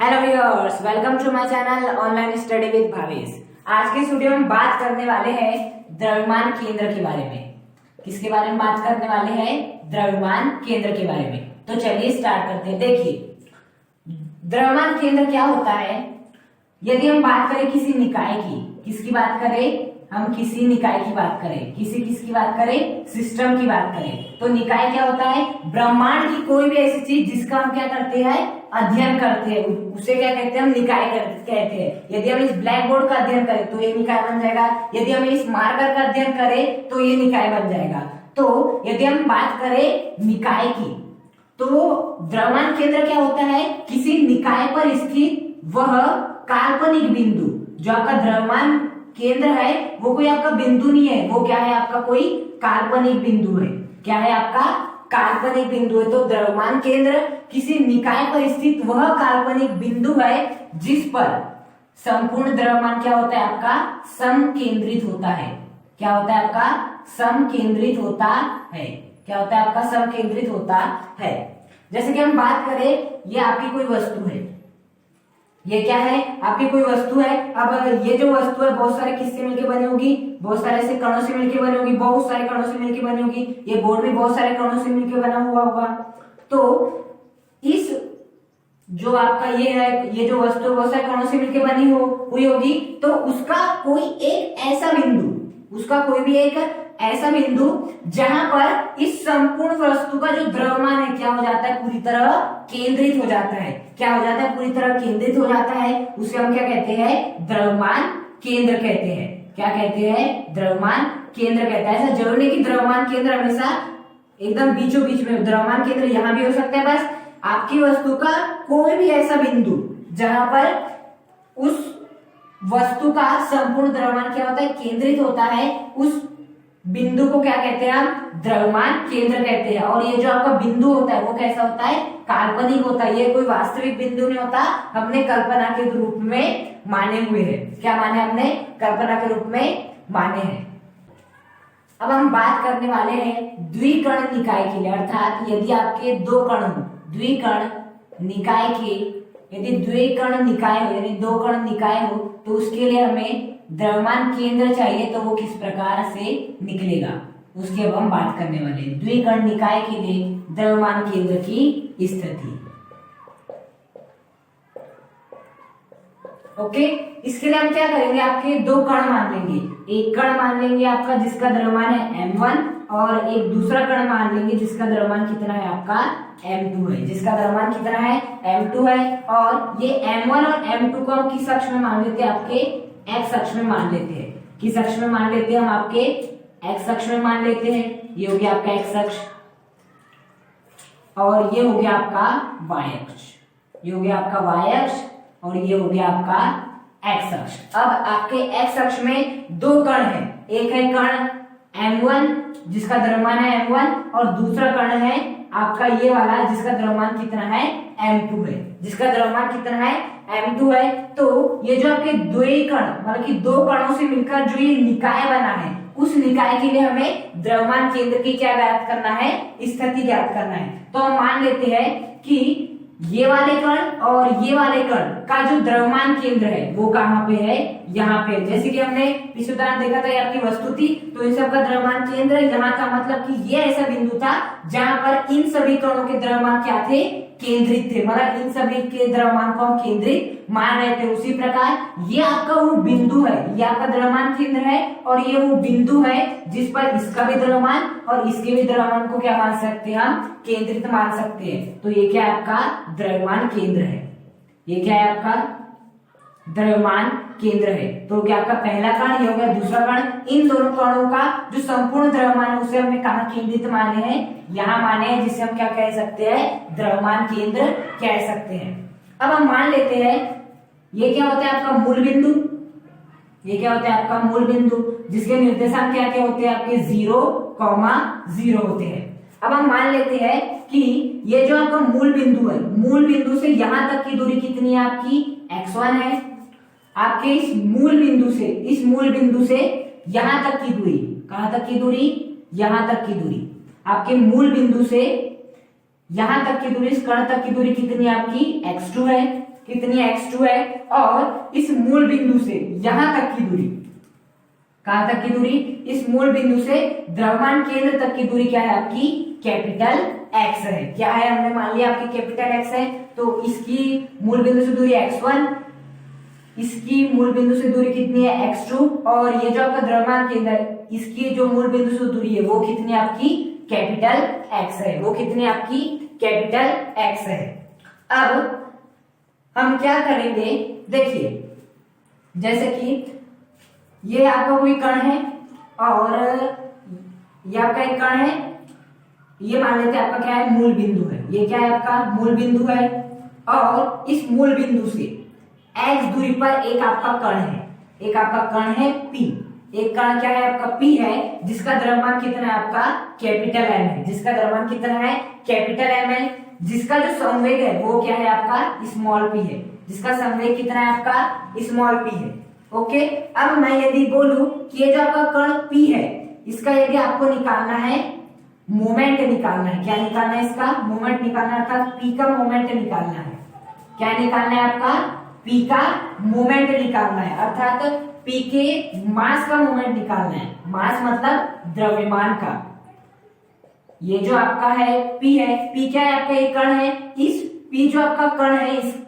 Hello viewers, welcome to my channel online study with Bhavesh. आज के इस वीडियो में बात करने वाले हैं द्रव्यमान केंद्र के बारे में। किसके बारे में बात करने वाले हैं? द्रव्यमान केंद्र के बारे में। तो चलिए स्टार्ट करते हैं। देखिए, द्रव्यमान केंद्र क्या होता है? यदि हम बात करें किसी निकाय की, किसकी बात करें? हम किसी निकाय की बात करें, किसकी बात करें? सिस्टम की बात करें। तो निकाय क्या होता है? ब्रह्मांड की कोई भी ऐसी चीज जिसका हम क्या करते हैं? अध्ययन करते हैं, उसे क्या कहते हैं? हम निकाय कहते हैं। यदि हम इस ब्लैक बोर्ड का अध्ययन करें तो ये निकाय बन जाएगा। यदि हम इस मार्कर का अध्ययन करें तो ये निकाय बन जाएगा। तो यदि हम बात करें निकाय की, तो द्रव्यमान केंद्र क्या होता है? किसी निकाय पर स्थित वह काल्पनिक बिंदु। जो आपका द्रव्यमान केंद्र है वो कोई आपका बिंदु नहीं है, वो क्या है? आपका कोई काल्पनिक बिंदु है। क्या है? आपका काल्पनिक बिंदु है। तो द्रव्यमान केंद्र किसी निकाय पर स्थित वह काल्पनिक बिंदु है जिस पर संपूर्ण द्रव्यमान क्या होता है? आपका समकेंद्रित होता है। क्या होता है? आपका समकेंद्रित होता है। क्या होता है? आपका समकेंद्रित होता है। जैसे कि हम बात करें, ये आपकी कोई वस्तु है। ये क्या है? आपकी कोई वस्तु है। अब ये जो वस्तु है बहुत सारे किससे मिलकर बनी होगी? बहुत सारे ऐसे कणों से मिलकर बनी होगी, बहुत सारे कणों से मिलकर बनी होगी। ये बोर्ड भी बहुत सारे कणों से मिलकर बना हुआ होगा। तो इस जो आपका ये है, ये जो वस्तु बहुत सारे कणों से मिलकर बनी हुई होगी, तो उसका कोई एक ऐसा बिंदु, उसका कोई भी एक ऐसा बिंदु जहां पर इस संपूर्ण वस्तु का जो द्रव्यमान है क्या हो जाता है? पूरी तरह केंद्रित हो जाता है। क्या हो जाता है? पूरी तरह केंद्रित हो जाता है। उसे हम क्या कहते हैं? द्रव्यमान केंद्र कहते हैं। क्या कहते हैं? द्रव्यमान केंद्र कहते हैं। ऐसा जरूरी नहीं कि द्रव्यमान केंद्र हमेशा एकदम बीचों बीच में। द्रव्यमान केंद्र यहाँ भी हो सकता है। बस आपकी वस्तु का कोई भी ऐसा बिंदु जहां पर उस वस्तु का संपूर्ण द्रव्यमान क्या होता है? केंद्रित होता है। उस बिंदु को क्या कहते हैं? हम द्रव्यमान केंद्र कहते हैं। और ये जो आपका बिंदु होता है वो कैसा होता है? काल्पनिक होता है। ये कोई वास्तविक बिंदु नहीं होता, हमने कल्पना के रूप में माने हुए हैं। क्या माने? हमने कल्पना के रूप में माने हैं। अब हम बात करने वाले हैं द्विकण निकाय के लिए। अर्थात यदि आपके दो कण हो, द्विकण निकाय के, यदि द्विकण निकाय हो, यानी दो कण निकाय हो, तो उसके लिए हमें द्रव्यमान केंद्र चाहिए। तो वो किस प्रकार से निकलेगा उसकी अब हम बात करने वाले हैं। द्विकण निकाय के लिए द्रव्यमान केंद्र की स्थिति। ओके, इसके लिए हम क्या करेंगे? आपके दो कण मान लेंगे। एक कण मान लेंगे आपका जिसका द्रव्यमान है m1, और एक दूसरा कण मान लेंगे जिसका द्रव्यमान कितना है? आपका m2 है। जिसका द्रव्यमान कितना है? m2 है। और ये m1 और m2 को हम किस अक्ष में मान लेते हैं? आपके x अक्ष में मान लेते हैं। किस अक्ष में मान लेते हैं? हम आपके x अक्ष में मान लेते हैं। ये हो गया आपका x अक्ष, और ये हो गया आपका y अक्ष। ये हो गया आपका y अक्ष, और ये हो गया आपका x अक्ष। अब आपके x अक्ष में दो कण है। एक है कण m1 जिसका द्रव्यमान है m1, और दूसरा कण है आपका ये वाला जिसका द्रव्यमान कितना है? m2 है। जिसका द्रव्यमान कितना है? m2 है। तो ये जो आपके द्विकण, मतलब कि दो कणों से मिलकर जो ये निकाय बना है, उस निकाय के लिए हमें द्रव्यमान केंद्र की क्या ज्ञात करना है? स्थिति ज्ञात करना है। तो हम मान लेते हैं कि ये वाले कण और ये वाले कण का जो द्रव्यमान केंद्र है वो कहाँ पे है? यहाँ पे। जैसे कि हमने पिछले उदाहरण देखा था, ये आपकी वस्तु थी, तो इन सब का द्रव्यमान केंद्र यहाँ का मतलब कि ये ऐसा बिंदु था जहां पर इन सभी कणों के द्रव्यमान क्या थे? केंद्रित थे। मतलब इन सभी के द्रव्यमान को हम केंद्रित मान रहे थे। उसी प्रकार ये आपका वो बिंदु है, ये आपका द्रव्यमान केंद्र है, और ये वो बिंदु है जिस पर इसका भी द्रव्यमान और इसके भी द्रव्यमान को क्या मान सकते हैं? हम केंद्रित मान सकते हैं। तो ये क्या है? आपका द्रव्यमान केंद्र है। ये क्या है? आपका द्रव्यमान केंद्र है। तो क्या आपका पहला कण ये हो गया, दूसरा कण, इन दोनों कणों का जो संपूर्ण द्रव्यमान है उसे हमने कहाँ केंद्रित माने हैं? यहाँ माने हैं, जिसे हम क्या कह सकते हैं? द्रव्यमान केंद्र कह सकते हैं। अब हम मान लेते हैं ये क्या होता है? आपका मूल बिंदु। ये क्या होता है? आपका मूल बिंदु, जिसके निर्देशांक क्या क्या होते हैं? आपके 0,0 होते हैं। अब हम मान लेते हैं कि ये जो आपका मूल बिंदु है, मूल बिंदु से यहां तक की दूरी कितनी है? आपकी x1 है। आपके इस मूल बिंदु से यहां तक की दूरी, कहां तक की दूरी? यहां तक की दूरी। आपके मूल बिंदु से यहां तक की दूरी, इस कण तक की दूरी कितनी है? आपकी x2 है। कितनी x2 है, और इस मूल बिंदु से यहां तक की दूरी, कहां तक की दूरी, इस मूल बिंदु से द्रव्यमान केंद्र तक की दूरी क्या है आपकी, कैपिटल x है। क्या है, हमने मान लिया आपकी कैपिटल x है, तो इसकी मूल बिंदु से दूरी x1, इसकी मूल बिंदु से दूरी कितनी है x2, और ये जो आपका द्रव्यमान केंद्र है इसकी जो मूल बिंदु से दूरी है वो कितनी है आपकी, कैपिटल x है, वो कितनी आपकी कैपिटल x है। अब हम क्या करेंगे, देखिए जैसे कि ये आपका कोई कण है और ये आपका एक कण है, ये मान लेते हैं आपका क्या है, मूल बिंदु है, ये क्या है आपका मूल बिंदु है, और इस मूल बिंदु से x दूरी पर एक आपका कण है, एक आपका कण है p, एक कण क्या है आपका p है, जिसका द्रव्यमान कितना है आपका कैपिटल m है, जिसका द्रव्यमान कितना है कैपिटल m है, जिसका जो संवेग है वो क्या है आपका स्मॉल p है, जिसका संवेग कितना है आपका स्मॉल p है। ओके, अब मैं यदि बोलूं कि ये जो आपका कण p है, इसका यदि आपको निकालना है मोमेंट निकालना है, क्या निकालना है, इसका मोमेंट निकालना है, अर्थात p का मोमेंट निकालना है, क्या निकालना है आपका, p का मोमेंट निकालना है, अर्थात p के मास का मोमेंट निकालना है, मास मतलब द्रव्यमान का। ये जो आपका है p है, p क्या है आपका एक कण है, इस p जो आपका कण है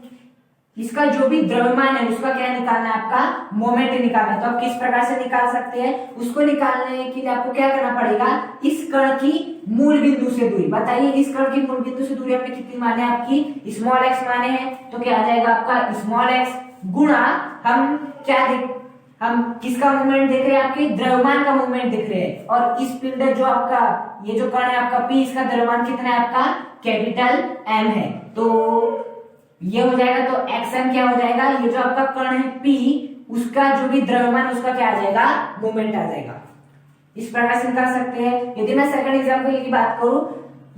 इसका जो भी द्रव्यमान है उसका क्या निकालना है आपका, मोमेंट निकालना है। तो आप किस प्रकार से निकाल सकते हैं, उसको निकालने के लिए आपको क्या करना पड़ेगा, इस कण की मूल बिंदु से दूरी, बताइए इस कण की मूल बिंदु से दूरी आपने कितनी माने आपकी, स्मॉल x माने हैं, तो क्या आ जाएगा आपका स्मॉल x गुणा, हम क्या हम किसका मूवमेंट देख रहे हैं, आपके द्रव्यमान का मूवमेंट देख रहे हैं, और इस पिंड जो आपका ये जो कण है आपका p, इसका द्रव्यमान कितना है आपका कैपिटल m है, तो ये हो जाएगा, तो xm क्या हो जाएगा, ये जो आपका कण है p, उसका जो भी द्रव्यमान उसका क्या आ जाएगा, मोमेंट आ जाएगा। इस प्रकार से निकाल सकते हैं। यदि मैं सेकंड एग्जांपल की बात करूं,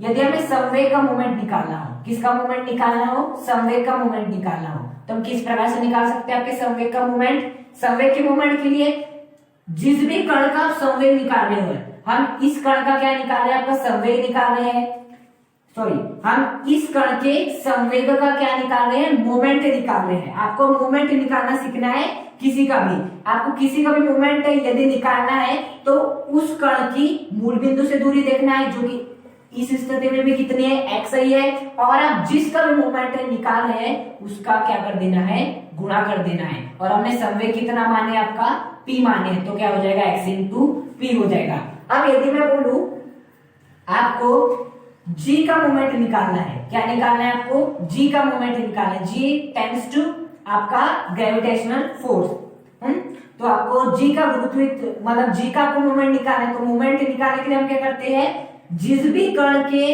यदि हमें संवेग का मोमेंट निकालना हो, किसका मोमेंट निकालना हो, संवेग का मोमेंट निकालना हो, तो हम किस प्रकार से निकाल सकते हैं आपके संवेग का मोमेंट। संवेग के मोमेंट के लिए जिस भी कण का संवेग निकाल रहे हो, हम इस कण का क्या निकाल रहे हैं, आपका संवेग निकाल रहे हैं, सॉरी हम इस कण के संवेग का क्या निकाल रहे हैं, मोमेंट निकाल रहे हैं। आपको मोमेंट निकालना सीखना है, किसी का भी, आपको किसी का भी मोमेंट यदि निकालना है तो उस कण की मूल बिंदु से दूरी देखना है, जो कि इस स्थिति में भी कितनी है, x ही है, और आप जिसका भी मोमेंट निकाल रहे हैं उसका क्या कर देना है, गुणा कर देना है, और हमने संवेग कितना माने आपका p माने, तो क्या हो जाएगा x इंटू p हो जाएगा। अब यदि मैं बोलूं आपको g का मोमेंट निकालना है, क्या निकालना है आपको, g का मोमेंट निकालना है, g टेंड्स टू आपका ग्रेविटेशनल फोर्स, तो आपको g का गुरुत्व मतलब g का आपको मोमेंट निकालना है, तो मोमेंट निकालने के लिए हम क्या करते हैं, जिस भी कण के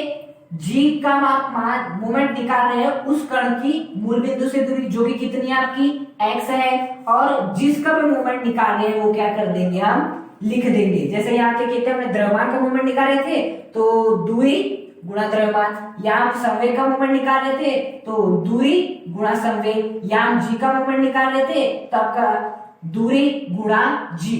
g का आप मोमेंट निकाल रहे हैं उस कण की मूल बिंदु से दूरी जो कि कितनी है आपकी x है, और जिसका भी मोमेंट निकाल रहे हैं वो क्या कर देंगे, हम लिख देंगे। जैसे यहाँ के कहते हैं हमने द्रव्यमान का मोमेंट निकाल रहे थे तो दूरी गुणा द्रव्यमान, यहाँ हम संवेग का मोमेंट निकाल रहे थे तो दूरी गुणा संवेग, यहाँ हम जी का मोमेंट निकाल रहे थे तो आपका दूरी गुणा जी।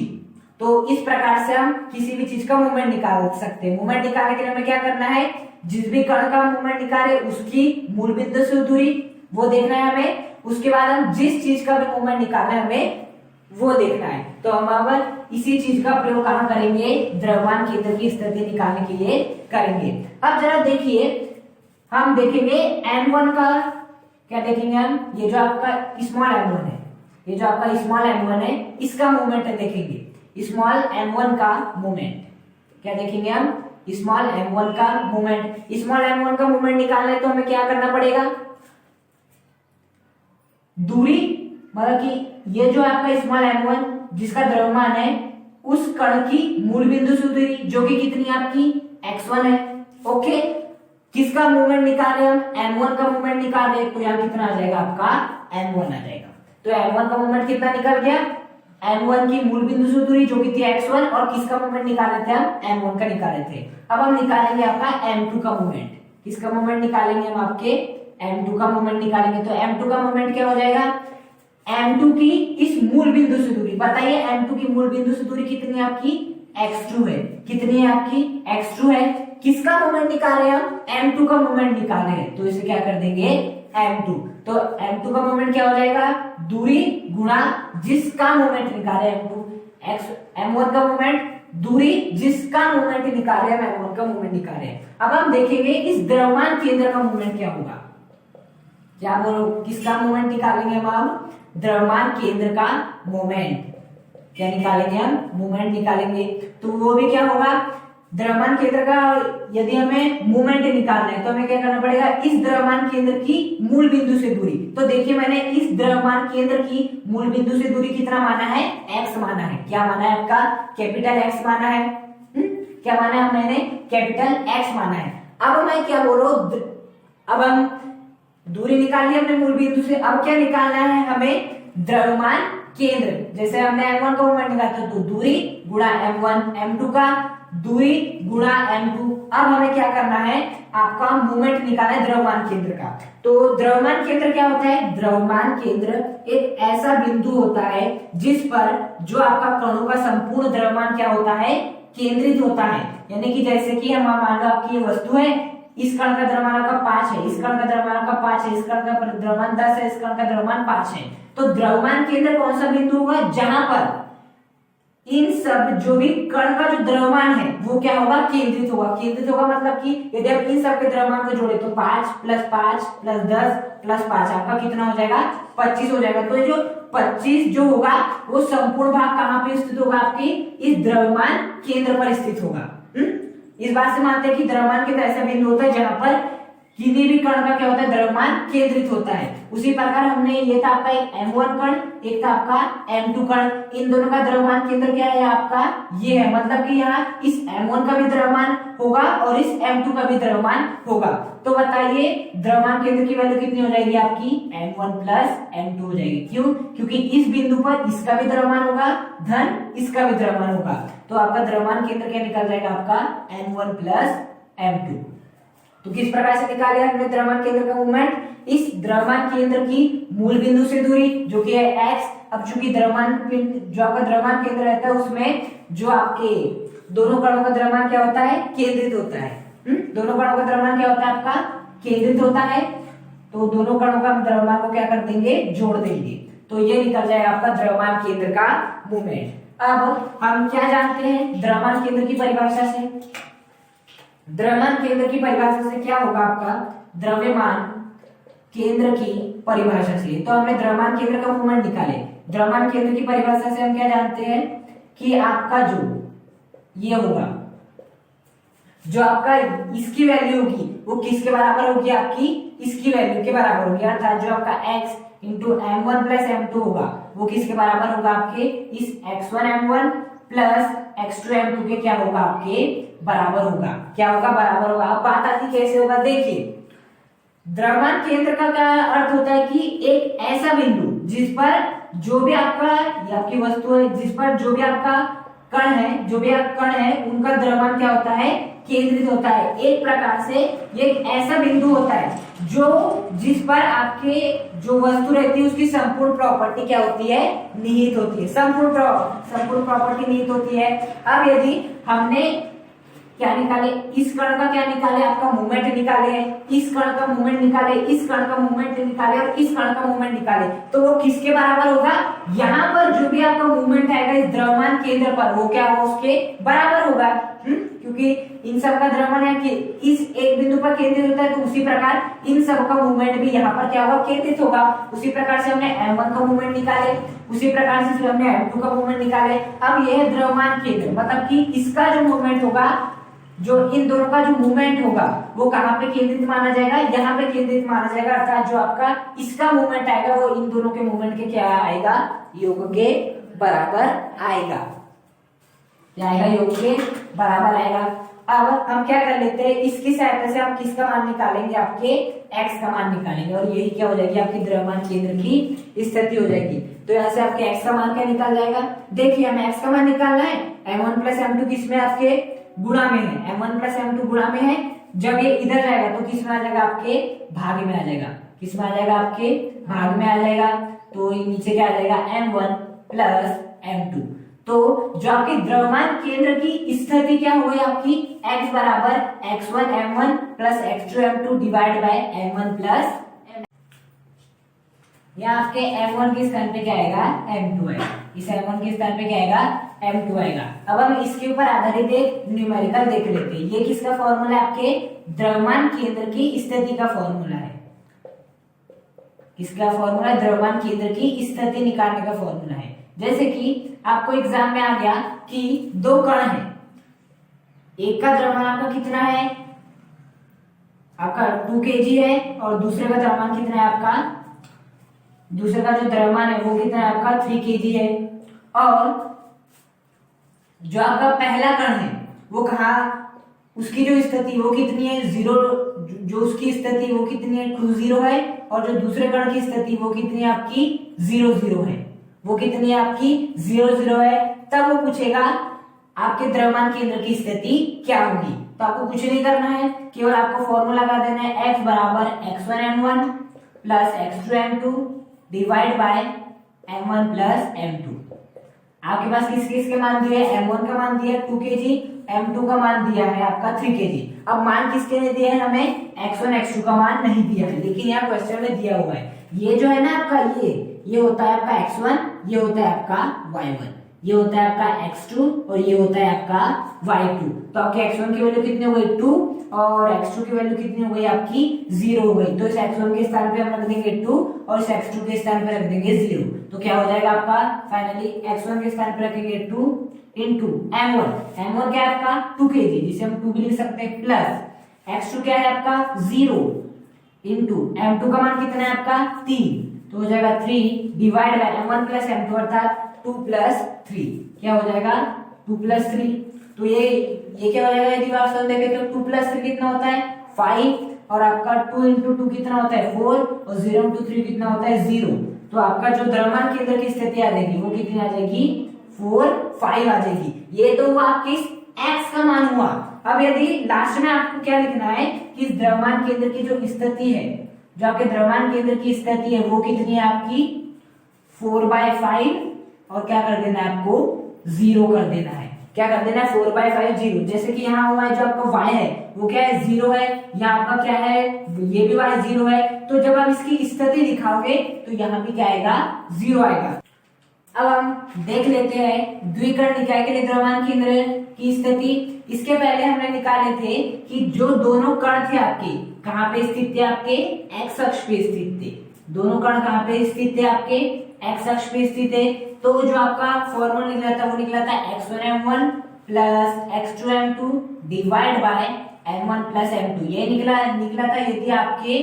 तो इस प्रकार से हम किसी भी चीज का मोमेंट निकाल सकते हैं। मोमेंट निकालने के लिए हमें क्या करना है, जिस भी कण का मोमेंट निकाले उसकी मूल बिंदु से दूरी वो देखना है हमें, उसके बाद हम जिस चीज का भी मोमेंट निकालना है हमें वो देखना है। तो हम अब इसी चीज का प्रयोग कहाँ करेंगे, द्रव्यमान केंद्र की स्थिति निकालने के लिए करेंगे। अब जरा देखिए, हम देखेंगे m1 का, क्या देखेंगे हम, ये जो आपका स्मॉल m1 है, ये जो आपका स्मॉल m1 है इसका मोमेंट देखेंगे, स्मॉल m1 का मोमेंट, क्या देखेंगे हम, स्मॉल m1 का मोमेंट। स्मॉल m1 का मोमेंट निकालना है तो हमें क्या करना पड़ेगा, दूरी मतलब कि ये जो आपका स्मॉल m1 जिसका द्रव्यमान है उस कण की मूल बिंदु से दूरी जो कि कितनी है आपकी x1 है। ओके, किसका मूवमेंट निकाल रहे हम, m1 का मूवमेंट निकाल रहे, तो यहाँ कितना आ जाएगा आपका m1 आ जाएगा। तो m1 का मूवमेंट कितना निकल गया, m1 की मूल बिंदु से दूरी जो कि थी x1, और किसका मूवमेंट निकाल रहे थे हम, m1 का निकाल रहे थे। अब हम निकालेंगे आपका m2 का मूवमेंट, किसका मूवमेंट निकालेंगे हम, आपके m2 का मूवमेंट निकालेंगे। तो m2 का मूवमेंट क्या हो जाएगा, m2 की इस मूल बिंदु से दूरी, बताइए m2 की मूल बिंदु से दूरी कितनी है आपकी, x2 है, कितनी है आपकी x2 है। किसका मूवमेंट निकाल रहे हैं हम, m2 का मूवमेंट निकाल रहे हैं, तो इसे क्या कर देंगे m2। तो m2 का मोमेंट क्या हो जाएगा, दूरी गुणा जिसका मोमेंट निकाले m2, m1 का मोमेंट दूरी जिसका मोमेंट निकाले हम m1 का मोमेंट निकाले। अब हम देखेंगे इस द्रव्यमान केंद्र का मोमेंट क्या होगा, क्या बोलो, किसका मोमेंट निकालेंगे हम, द्रव्यमान केंद्र का मोमेंट क्या निकालेंगे हम, मोमेंट निकालेंगे। तो वो भी क्या होगा, द्रव्यमान केंद्र का यदि हमें मोमेंट निकालना है तो हमें क्या करना पड़ेगा, इस द्रव्यमान केंद्र की मूल बिंदु से दूरी। तो देखिए मैंने इस द्रव्यमान केंद्र की मूल बिंदु से दूरी कितना माना है, x माना है। क्या माना है आपका, कैपिटल X माना है। क्या माना है मैंने, कैपिटल X माना है। अब मैं क्या बोल रहा हूं, अब हम दूरी निकाल ली हमने मूल बिंदु से, अब क्या निकालना है हमें, द्रव्यमान केंद्र। जैसे हमने m1 का मोमेंट निकाला तो दूरी गुणा m1, m2 का दूरी गुणा m2। अब हमें क्या करना है, आपका मोमेंट निकालना है द्रव्यमान केंद्र का। तो द्रव्यमान केंद्र क्या होता है, द्रव्यमान केंद्र एक ऐसा बिंदु होता है जिस पर जो आपका कणों का संपूर्ण द्रव्यमान क्या होता है, केंद्रित होता है। यानी कि जैसे कि हम मान लो आपकी ये वस्तु है, इस कण का द्रव्यमान आपका 5 है, इस कण का द्रव्यमान आपका 5 है, इस कण का द्रव्यमान 10 है, इस कण का द्रव्यमान 5 है। तो द्रव्यमान केंद्र कौन सा बिंदु होगा, जहां पर इन सब जो भी कण का जो द्रव्यमान है वो क्या होगा, केंद्रित होगा। केंद्रित होगा मतलब कि यदि आप इन सब के द्रव्यमान को जोड़े तो 5 + 5 + 10 + 5 आपका कितना हो जाएगा, 25 हो जाएगा। तो ये जो 25 जो होगा वो संपूर्ण भाग कहाँ पे स्थित होगा, आपकी इस द्रव्यमान केंद्र पर स्थित होगा। इस बात से मानते हैं कि द्रव्यमान केंद्र ऐसा बिंदु होता है जहां पर किसी भी कण का क्या होता है, द्रव्यमान केंद्रित होता है। उसी प्रकार हमने ये था आपका एक m1 कण, एक था आपका m2 कण, इन दोनों का द्रव्यमान केंद्र क्या है आपका, ये है। मतलब कि यहाँ इस m1 का भी द्रव्यमान होगा और इस m2 का भी द्रव्यमान होगा। तो बताइए द्रव्यमान केंद्र की वैल्यू कितनी हो जाएगी आपकी, m1 + m2 हो जाएगी। क्यों, क्योंकि इस बिंदु पर इसका भी द्रव्यमान होगा धन इसका भी द्रव्यमान होगा। तो आपका द्रव्यमान केंद्र क्या निकल जाएगा आपका, m1 + m2। तो किस प्रकार से निकाले हमने द्रव्यमान केंद्र का मोमेंट, इस द्रव्यमान केंद्र की मूल बिंदु से दूरी जो कि है x। अब चूंकि द्रव्यमान जो आपका द्रव्यमान केंद्र रहता है उसमें जो आपके दोनों कणों का द्रव्यमान क्या होता है, केंद्रित होता है। दोनों कणों का द्रव्यमान क्या होता है आपका, केंद्रित होता है। तो दोनों कणों का द्रव्यमान को क्या कर देंगे, जोड़ देंगे। तो ये निकल जाएगा आपका द्रव्यमान केंद्र का मोमेंट। अब हम क्या जानते हैं द्रव्यमान केंद्र की परिभाषा से, द्रव्यमान केंद्र की परिभाषा से क्या होगा आपका, द्रव्यमान केंद्र की परिभाषा से। तो हमने द्रव्यमान केंद्र का मोमेंट निकाले। द्रव्यमान केंद्र की परिभाषा से हम क्या जानते हैं कि आपका जो ये होगा, जो आपका इसकी वैल्यू होगी वो किसके बराबर होगी, आपकी इसकी वैल्यू के बराबर होगी। अर्थात जो आपका x × m1 + m2 होगा वो किसके बराबर होगा, आपके इस x1 m1 + x2 m2 के क्या होगा, आपके बराबर होगा। क्या होगा, बराबर होगा। अब बात आती कैसे होगा, देखिए द्रव्यमान केंद्र का क्या अर्थ होता है कि एक ऐसा बिंदु जिस पर जो भी आपका आपकी वस्तु है, जिस पर जो भी आपका कण है, जो भी कण है उनका द्रव्यमान क्या होता है, केंद्रित होता है। एक प्रकार से ये एक ऐसा बिंदु होता है जो जिस पर आपके जो वस्तु रहती है उसकी संपूर्ण प्रॉपर्टी क्या होती है, निहित होती है। संपूर्ण प्रॉपर्टी निहित होती है। अब यदि हमने क्या निकाले, इस कण का क्या निकाले, आपका मूवमेंट निकाले, इस कण का मूवमेंट निकाले, इस कण का मूवमेंट निकाले और इस कण का मूवमेंट निकाले, तो वो किसके बराबर होगा, यहाँ पर जो भी आपका मूवमेंट आएगा इस द्रव्यमान केंद्र पर वो क्या होगा, उसके बराबर होगा। क्योंकि इन सब का द्रव्यमान है कि इस एक बिंदु पर केंद्रित होता है, तो उसी प्रकार इन सब का मूवमेंट भी यहाँ पर क्या होगा, केंद्रित होगा। उसी प्रकार से हमने m1 का मूवमेंट निकाले, उसी प्रकार से हमने m2 का मूवमेंट निकाले। अब यह द्रव्यमान केंद्र मतलब कि इसका जो मूवमेंट होगा, जो इन दोनों का जो मूवमेंट होगा वो कहाँ पे केंद्रित माना जाएगा, यहाँ पे केंद्रित माना जाएगा। अर्थात जो आपका इसका मूवमेंट आएगा वो इन दोनों के मूवमेंट के क्या आएगा, योग के बराबर आएगा। क्या आएगा, योग के बराबर आएगा। अब हम क्या कर लेते हैं, इसकी सहायता से हम किसका मान निकालेंगे, आपके x का मान निकालेंगे और यही क्या हो जाएगी, आपकी द्रव्यमान केंद्र की स्थिति हो जाएगी। तो यहाँ से आपके x का मान क्या निकल जाएगा, देखिए हमें x का मान निकालना है। m1 + m2 किसमें, आपके गुणा में है। m1 + m2 गुणा में है। जब ये इधर जाएगा तो किस में आ जाएगा, आपके भाग में आ जाएगा। किस में आ जाएगा, आपके भाग में आ जाएगा। तो नीचे क्या आ जाएगा, m1 + m2। तो जो आपके द्रव्यमान केंद्र की स्थिति क्या हो गई, आपकी x = x1 m1 + x2 m2 / m1 + यहाँ आपके m1 के स्थान पे क्या आएगा, m2 आएगा। इस m1 के स्थान पे क्या आएगा, m2 आएगा। अब हम इसके ऊपर आधारित एक न्यूमेरिकल देख लेते हैं। ये किसका फॉर्मूला है, आपके द्रव्यमान केंद्र की स्थिति का फॉर्मूला है। किसका फॉर्मूला है, द्रव्यमान केंद्र की स्थिति निकालने का फॉर्मूला है। जैसे कि आपको एग्जाम में आ गया कि दो कण है, एक का द्रव्यमान आपका कितना है, आपका 2 kg है, और दूसरे का द्रव्यमान कितना है आपका, दूसरे का जो द्रव्यमान है वो कितना है आपका 3 kg है। और जो आपका पहला कण है वो कहाँ, उसकी जो स्थिति वो कितनी है, जीरो, जो उसकी स्थिति वो कितनी है, 2 0 है। और जो दूसरे कण की स्थिति वो कितनी है आपकी 0 0 है, वो कितनी है आपकी 0 0 है। तब वो पूछेगा आपके द्रव्यमान केंद्र की स्थिति क्या होगी। तो आपको कुछ नहीं करना है, केवल आपको फॉर्मूला लगा देना है, x बराबर x1m1 plus x2m2 divide by m1 plus m2। आपके पास किस किस के मान दिए, m1 का मान दिया 2 kg, m2 का मान दिया है आपका 3 kg। अब मान किसके लिए दिया है, हमें x1 x2 का मान नहीं दिया है, लेकिन यहाँ क्वेश्चन में दिया हुआ है। ये जो है ना आपका, ये होता है आपका x1, ये होता है आपका y1, ये होता है आपका x2 और ये होता है आपका y2। तो आपके x1 की वैल्यू कितनी हो गई 2 और x2 की वैल्यू कितनी हो गई आपकी 0 हो गई। तो इस x1 के स्थान पे हम रख देंगे 2 और इस x2 के स्थान पे रख देंगे 0। तो क्या हो जाएगा आपका, फाइनली x1 के स्थान पे रखेंगे 2 इंटू m1 क्या है आपका 2 kg, जिसे हम 2 भी लिख सकते हैं, प्लस x2 क्या है आपका 0 इंटू m2 का मान कितना है आपका 3, तो हो जाएगा 3 divide by m1 plus m2 अर्थात 2 प्लस 3, क्या हो जाएगा 2 प्लस 3। तो ये क्या हो जाएगा, यदि वास्तव में देखें तो 2 प्लस 3 कितना होता है 5, और आपका 2 इंटू 2 कितना होता है 4, और 0 इंटू 3 कितना होता है 0। तो आपका जो द्रव्यमान केंद्र की स्थिति आ जाएगी वो कितनी आ जाएगी 4 5 आ जाएगी। ये तो हुआ आपकी x का मान हुआ। अब यदि लास्ट में आपको क्या लिखना है कि द्रव्यमान केंद्र की जो स्थिति है, जो आपके द्रव्यमान केंद्र की स्थिति है वो कितनी है आपकी 4/5, और क्या कर देना है आपको 0 कर देना है। क्या कर देना है 4/5 0। जैसे कि यहाँ हुआ है जो आपका y है वो क्या है 0 है, यहाँ आपका क्या है ये भी y 0 है। तो जब आप इसकी स्थिति दिखाओगे तो यहाँ भी क्या आएगा 0 आएगा। अब हम देख लेते हैं द्विकर्ण निकाय के लिए द्रव्यमान केंद्र की स्थिति। इसके पहले हमने निकाले थे कि जो दोनों कण थे आपके कहाँ पे स्थित थे, आपके x अक्ष पे स्थित थे। दोनों कण कहाँ पे स्थित थे, आपके x अक्ष पे स्थित है। तो जो आपका फॉर्मूला निकला था वो निकला था x1m1 plus x2m2 divide by m1 plus m2। ये निकला था यदि आपके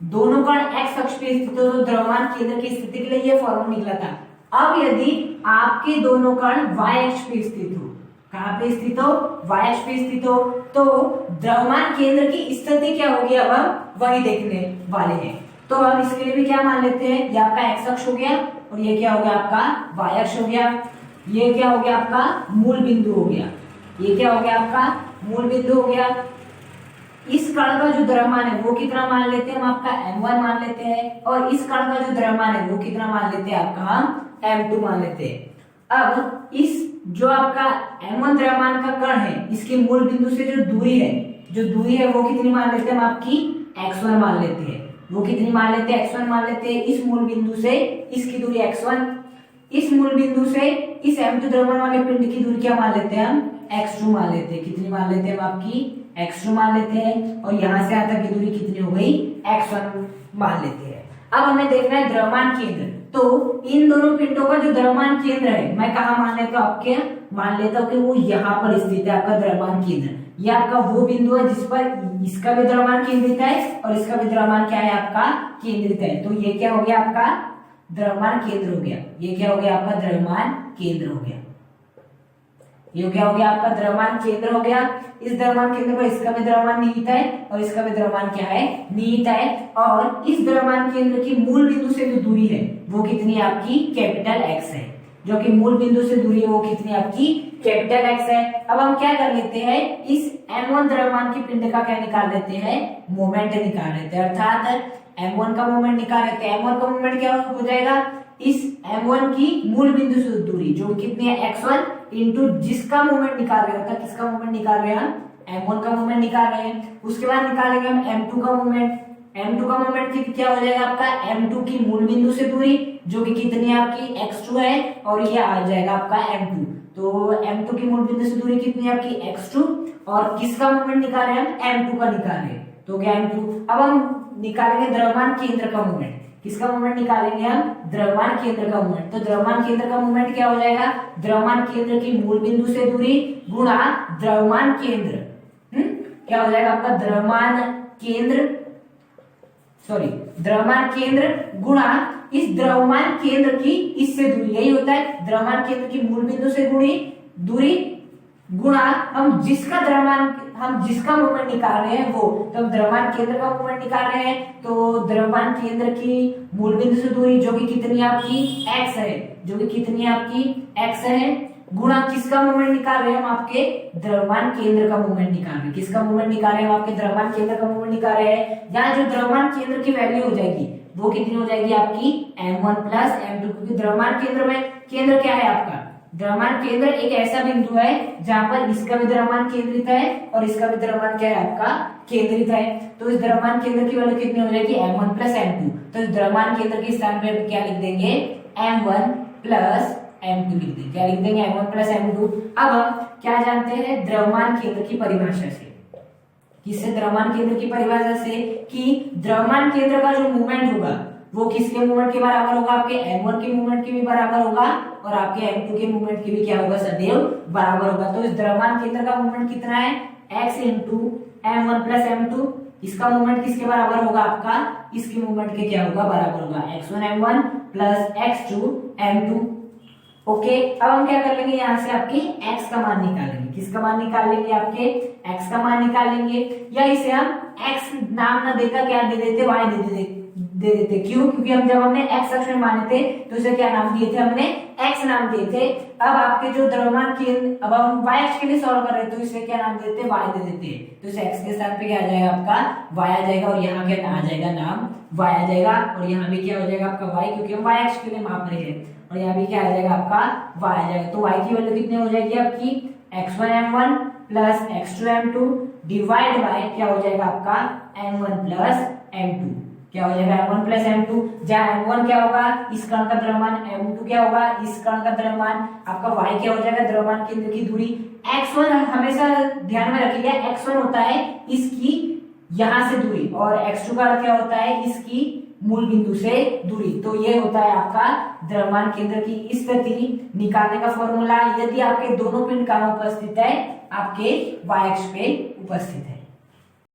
दोनों कण x अक्ष पे स्थित हो तो द्रव्यमान केंद्र की स्थिति के लिए ये फॉर्मूला निकला था। अब यदि आपके दोनों कण y अक्ष पे स्थित हो, कहाँ पे स्थित हो y अक्ष पे स्थित हो, तो द्रव्यमान केंद्र की स्थिति क्या होगी अब हम वही देखने वाले हैं। तो हम इसके लिए भी क्या मान लेते हैं, ये आपका x अक्ष हो गया और ये क्या हो गया आपका y अक्ष हो गया। ये क्या हो गया आपका मूल बिंदु हो गया, ये क्या हो गया आपका मूल बिंदु हो गया। इस कण का जो द्रव्यमान है वो कितना मान लेते हैं हम, आपका m1 मान लेते हैं, और इस कण का जो द्रव्यमान है वो कितना मान लेते हैं आपका हम m2 मान लेते हैं। अब इस जो आपका m1 द्रव्यमान का कण है इसके मूल बिंदु से जो दूरी है वो कितनी मान लेते हैं हम, आपकी x1 मान लेते हैं। वो कितनी मान लेते हैं x1 मान लेते हैं। इस मूल बिंदु से इसकी दूरी x1, इस मूल बिंदु से इस m2 द्रव्यमान वाले पिंड की दूरी क्या मान लेते हैं हम, x2 मान लेते हैं। कितनी मान लेते हैं हम, आपकी x2 मान लेते हैं, और यहां से यहां तक की दूरी कितनी हो गई x1 मान लेते हैं। अब हमें देखना है द्रव्यमान केंद्र। तो इन दोनों पिंडों का जो द्रव्यमान केंद्र है मैं कहा मान लेता हूँ, आपके मान लेता हूँ कि वो यहाँ पर स्थित है आपका द्रव्यमान केंद्र। ये आपका वो बिंदु है जिस पर इसका भी द्रव्यमान केंद्रित है और इसका भी द्रव्यमान क्या है आपका केंद्रित है। तो ये क्या हो गया आपका द्रव्यमान केंद्र हो गया। ये क्या हो गया आपका द्रव्यमान केंद्र हो गया। ये क्या हो गया आपका द्रव्यमान केंद्र हो गया। इस द्रव्यमान केंद्र पर इसका भी द्रव्यमान निहित है और इसका भी द्रव्यमान क्या है निहित है। और इस द्रव्यमान केंद्र की मूल बिंदु से जो दूरी है वो कितनी है आपकी कैपिटल एक्स है। जो कि मूल बिंदु से दूरी है वो कितनी आपकी कैपिटल एक्स है। अब हम क्या कर लेते हैं, इस m1 द्रव्यमान की पिंड का क्या निकाल लेते हैं, मोमेंट निकाल लेते हैं। अर्थात m1 का मोमेंट निकाल लेते हैं। m1 का मोमेंट क्या हो जाएगा, इस m1 की मूल बिंदु से दूरी जो कितनी है x1 इंटू जिसका मोमेंट निकाल रहे हैं, किसका मोमेंट निकाल रहे हैं हम m1 का मोमेंट निकाल रहे हैं। उसके बाद निकालेंगे हम m2 का मोमेंट। m2 का मोमेंट क्या हो जाएगा आपका, m2 की मूल बिंदु से दूरी जो कि कितनी है आपकी x2 है, और ये आ जाएगा आपका m2। तो m2 की मूल बिंदु से दूरी कितनी है आपकी x2, और किसका मोमेंट निकाल रहे हैं हम, m2 का निकाल रहे हैं। तो क्या m2, अब हम निकालेंगे द्रव्यमान केंद्र का मोमेंट। किसका मोमेंट निकालेंगे हम, द्रव्यमान केंद्र का मोमेंट। तो द्रव्यमान केंद्र का मोमेंट क्या हो जाएगा, द्रव्यमान केंद्र की मूल बिंदु से दूरी गुणा द्रव्यमान केंद्र, क्या हो जाएगा आपका, द्रव्यमान केंद्र गुणा इस द्रव्यमान केंद्र की इससे दूरी, यही होता है द्रव्यमान केंद्र की मूल बिंदु से दूरी गुणा हम जिसका मोमेंट निकाल रहे हैं वो, तो हम द्रव्यमान केंद्र का मोमेंट निकाल रहे हैं, तो द्रव्यमान केंद्र की मूल बिंदु से दूरी जो कि कितनी है आपकी x है, जो कि कितनी है आपकी x है, गुणा किसका मोमेंट निकाल रहे हैं हम, आपके द्रव्यमान केंद्र का मोमेंट निकाल रहे हैं। किसका मोमेंट निकाल रहे हैं हम, आपके द्रव्यमान केंद्र का मोमेंट निकाल रहे हैं। यहाँ जो द्रव्यमान केंद्र की वैल्यू हो जाएगी वो कितनी हो जाएगी आपकी m1 प्लस m2, क्योंकि द्रव्यमान केंद्र में केंद्र क्या है आपका, द्रव्यमान केंद्र एक ऐसा बिंदु है जहां पर इसका भी द्रव्यमान केंद्रित है और इसका भी द्रव्यमान क्या है आपका केंद्रित है। तो इस द्रव्यमान केंद्र की वैल्यू कितनी हो जाएगी, m1 प्लस m2। तो इस द्रव्यमान केंद्र के स्थान पे क्या लिख देंगे, m1 प्लस m2 लिख देंगे। क्या लिख देंगे, m1 प्लस m2। अब हम क्या जानते हैं द्रव्यमान केंद्र की परिभाषा से, किससे, द्रव्यमान केंद्र की परिभाषा से, कि द्रव्यमान केंद्र का जो मूवमेंट होगा वो किसके मूवमेंट के बराबर होगा, आपके m1 के मूवमेंट के भी बराबर होगा, और आपके m2 के मूवमेंट के भी क्या होगा, सदैव बराबर होगा। तो इस द्रव्यमान केंद्र का मूवमेंट कितना है, x into m1 plus m2। इसका मूवमेंट किसके बराबर होगा आपका, इसके मूवमेंट के क्या होगा, बराबर होगा x1 m1 plus x2 m2। Okay, अब हम क्या कर लेंगे, यहाँ से आपके x का मान निकाल लेंगे। किसका मान निकाल लेंगे, आपके x का मान निकाल लेंगे, या इसे हम x नाम न देकर क्या दे देते, y दे देते। क्यों, क्योंकि हम जब हमने x अक्ष में माने थे तो इसे क्या नाम दिए थे, हमने x नाम दिए थे। अब आपके जो द्रव्यमान केंद्र, अब हम y अक्ष के लिए सॉल्व कर रहे हैं तो इसे क्या नाम देते, y दे देते। तो इस x के स्थान पे क्या आ जाएगा आपका y आ जाएगा, और यहाँ क्या आ जाएगा, नाम y आ जाएगा, और यहाँ भी क्या हो जाएगा आपका y, क्योंकि हम y अक्ष के लिए माप रहे हैं, और यहाँ भी क्या आ जाएगा आपका y आ जाएगा। तो y की वैल्यू कितनी हो जाएगी आपकी, x1 m1 plus x2 m2 divide by क्या हो जाएगा आपका m1 प्लस m2। क्या हो जाएगा, m1 प्लस m2, जहाँ m1 क्या होगा, इस कण का द्रव्यमान, m2 क्या होगा, इस कण का द्रव्यमान, आपका y क्या हो जाएगा, द्रव्यमान केंद्र की दूरी। x1 हमेशा ध्यान में रखिएगा, x1 होता है इसकी यहां से दूरी, और x2 का क्या होता है, इसकी मूल बिंदु से दूरी। तो ये होता है आपका द्रव्यमान केंद्र की स्थिति निकालने का फॉर्मूला, यदि आपके दोनों पिंड कहाँ उपस्थित है, आपके y अक्ष पे उपस्थित है।